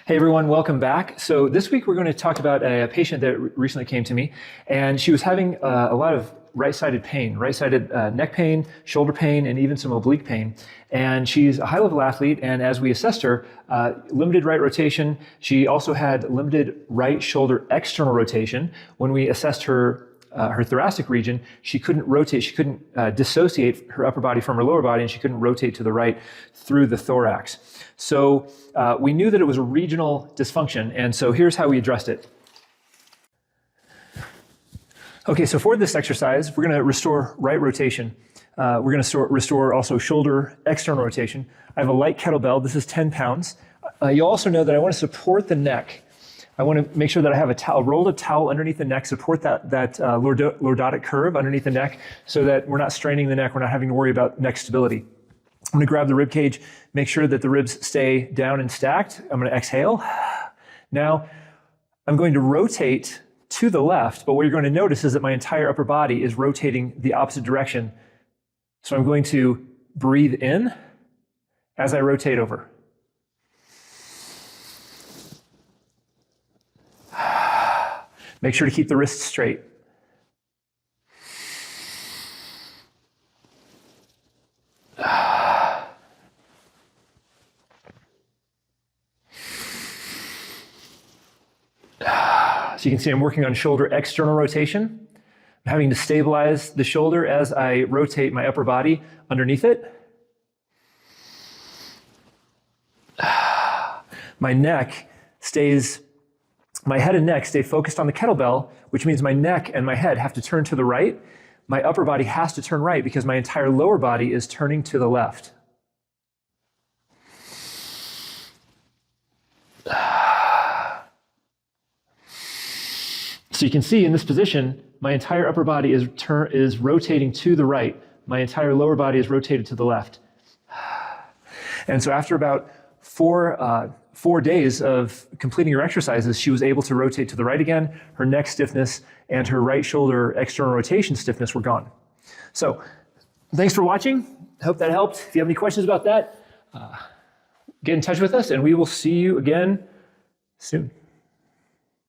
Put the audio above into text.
Hey everyone, welcome back. So this week we're going to talk about a patient that recently came to me, and she was having a lot of right-sided pain, right-sided neck pain, shoulder pain, and even some oblique pain. And she's a high-level athlete, and as we assessed her, limited right rotation. She also had limited right shoulder external rotation. When we assessed her thoracic region, she couldn't rotate, she couldn't dissociate her upper body from her lower body, and she couldn't rotate to the right through the thorax. So we knew that it was a regional dysfunction, and so here's how we addressed it. Okay, so for this exercise, we're going to restore right rotation. We're going to restore also shoulder external rotation. I have a light kettlebell. This is 10 pounds. You also know that I want to support the neck. I want to make sure that I have a rolled towel underneath the neck, support that lordotic curve underneath the neck so that we're not straining the neck, we're not having to worry about neck stability. I'm going to grab the rib cage, make sure that the ribs stay down and stacked. I'm going to exhale. Now, I'm going to rotate to the left, but what you're going to notice is that my entire upper body is rotating the opposite direction. So I'm going to breathe in as I rotate over. Make sure to keep the wrists straight. So you can see I'm working on shoulder external rotation. I'm having to stabilize the shoulder as I rotate my upper body underneath it. My head and neck stay focused on the kettlebell, which means my neck and my head have to turn to the right. My upper body has to turn right because my entire lower body is turning to the left. So you can see in this position, my entire upper body is rotating to the right. My entire lower body is rotated to the left. And so after about four days of completing her exercises, she was able to rotate to the right again. Her neck stiffness and her right shoulder external rotation stiffness were gone. So thanks for watching. I hope that helped. If you have any questions about that, get in touch with us and we will see you again soon.